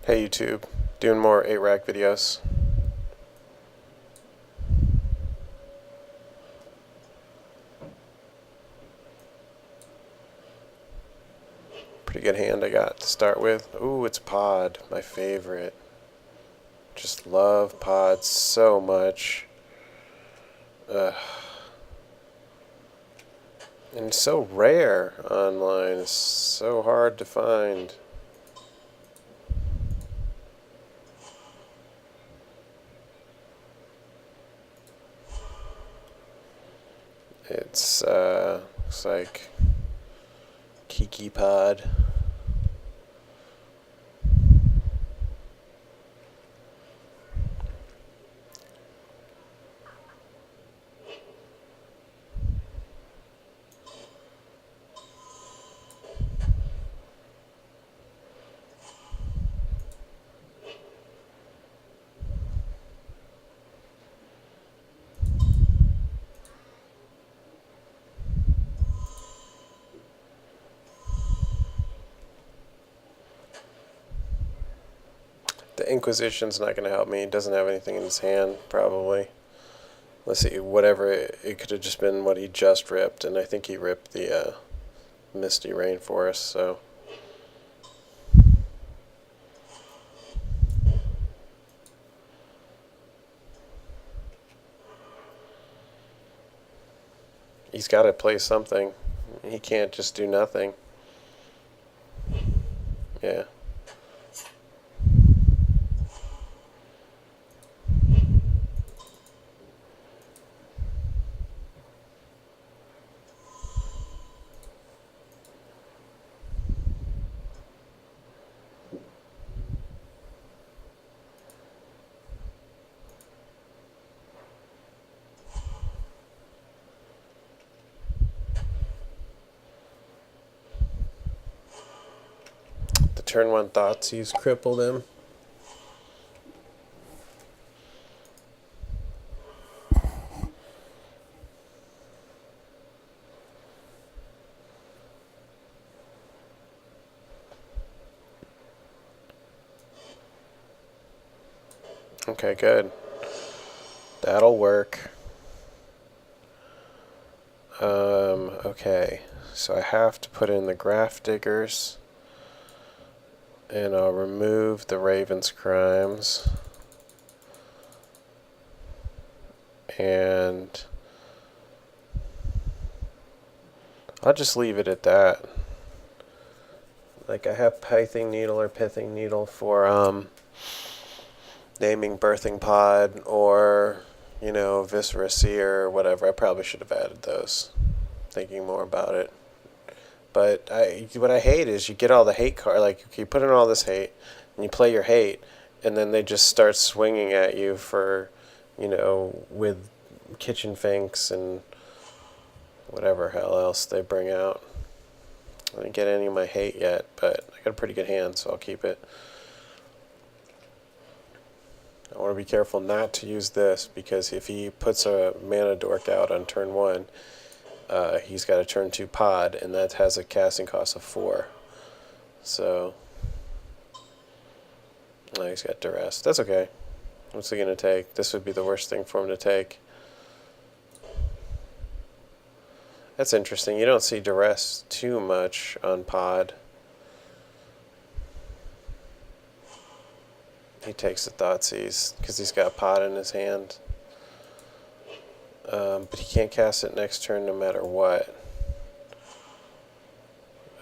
Hey YouTube, doing more 8-rack videos. Pretty good hand I got to start with. Ooh, it's PoD, my favorite. Just love PoD so much. Ugh. And it's so rare online. It's so hard to find. It's looks like Kiki PoD. The Inquisition's not going to help me. He doesn't have anything in his hand, probably. Let's see, whatever. It could have just been what he just ripped, and I think he ripped the Misty Rainforest, so. He's got to play something. He can't just do nothing. Yeah. The turn one Thoughtseize crippled him. Okay, good. That'll work. Okay. So I have to put in the Graph Diggers. And I'll remove the Raven's Crimes. And I'll just leave it at that. Like I have Pithing Needle or Pithing Needle for naming Birthing Pod or, Viscera Seer or whatever. I probably should have added those, thinking more about it. But what I hate is you get all the hate card, like you put in all this hate, and you play your hate, and then they just start swinging at you for, with Kitchen Finks and whatever hell else they bring out. I didn't get any of my hate yet, but I got a pretty good hand, so I'll keep it. I want to be careful not to use this, because if he puts a Mana Dork out on turn 1, he's got a turn 2 PoD, and that has a casting cost of 4. So, he's got Duress. That's okay. What's he going to take? This would be the worst thing for him to take. That's interesting. You don't see Duress too much on PoD. He takes the Thoughtseize because he's got PoD in his hand. But he can't cast it next turn no matter what.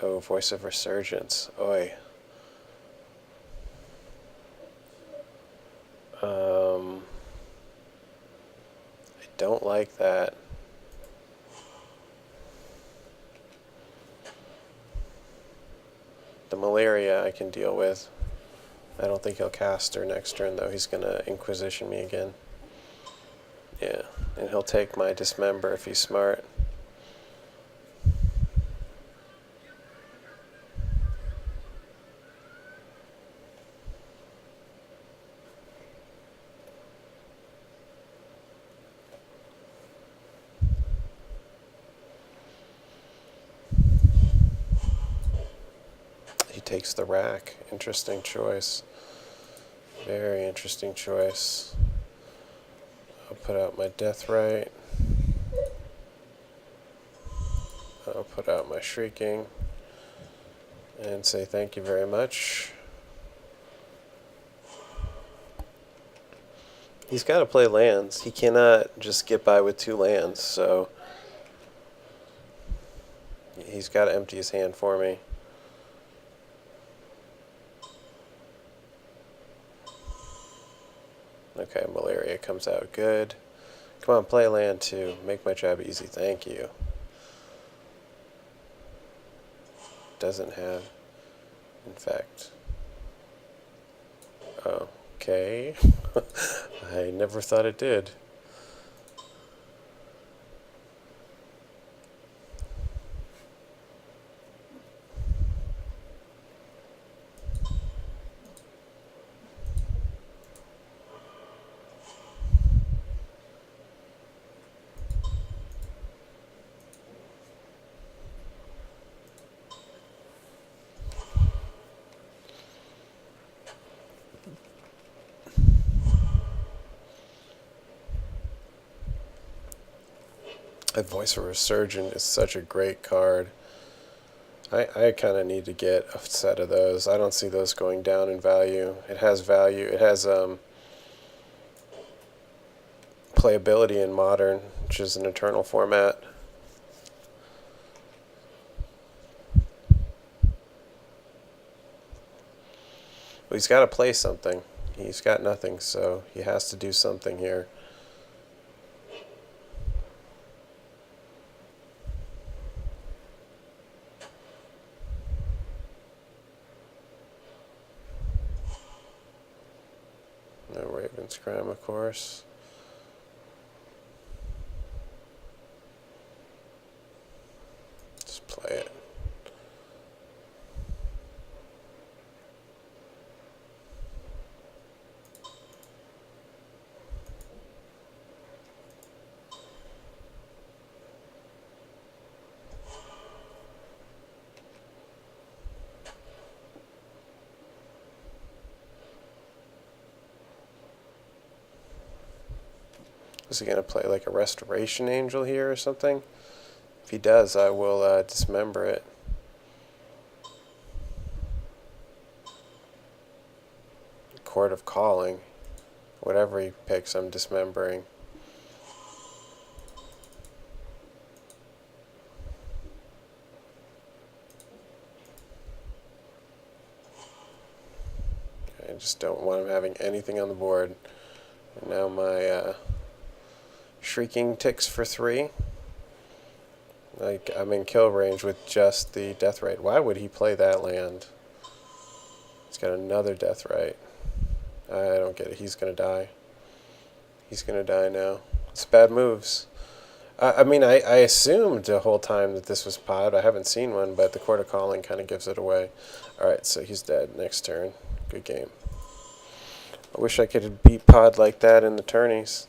Oh, Voice of Resurgence. Oi. I don't like that. The Malaria I can deal with. I don't think he'll cast her next turn, though. He's going to Inquisition me again. Yeah, and he'll take my Dismember if he's smart. He takes the rack. Interesting choice. Very interesting choice. I'll put out my death right. I'll put out my shrieking and say thank you very much. He's got to play lands. He cannot just get by with 2 lands, so he's got to empty his hand for me. Okay, malaria comes out good. Come on, play land too. Make my job easy. Thank you. Doesn't have infect. Okay. I never thought it did. That Voice of Resurgent is such a great card. I kind of need to get a set of those. I don't see those going down in value. It has value. It has playability in Modern, which is an Eternal format. Well, he's got to play something. He's got nothing, so he has to do something here. No Raven's Crime, of course. Just play it. Is he going to play like a Restoration Angel here or something? If he does, I will dismember it. Court of Calling. Whatever he picks, I'm dismembering. I just don't want him having anything on the board. And now my Shrieking ticks for 3. Like, I'm in kill range with just the Death Right. Why would he play that land? He's got another Death Right. I don't get it. He's going to die. He's going to die now. It's bad moves. I mean, I assumed the whole time that this was PoD. I haven't seen one, but the Court of Calling kind of gives it away. Alright, so he's dead. Next turn. Good game. I wish I could beat PoD like that in the tourneys.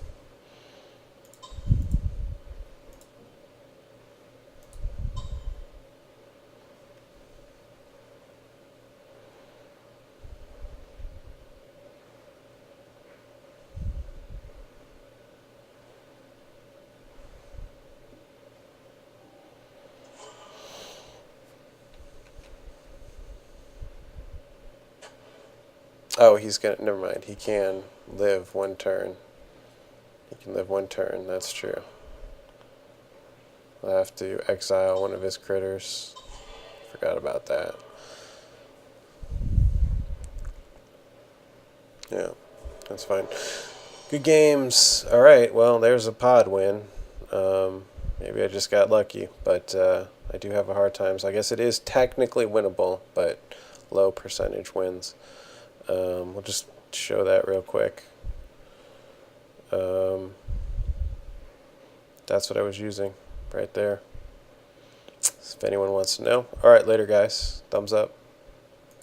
Oh, he's gonna. Never mind. He can live 1 turn. He can live 1 turn. That's true. I'll have to exile one of his critters. Forgot about that. Yeah, that's fine. Good games. All right. Well, there's a PoD win. Maybe I just got lucky, but I do have a hard time. So I guess it is technically winnable, but low percentage wins. We'll just show that real quick. That's what I was using right there. If anyone wants to know. All right, later, guys. Thumbs up.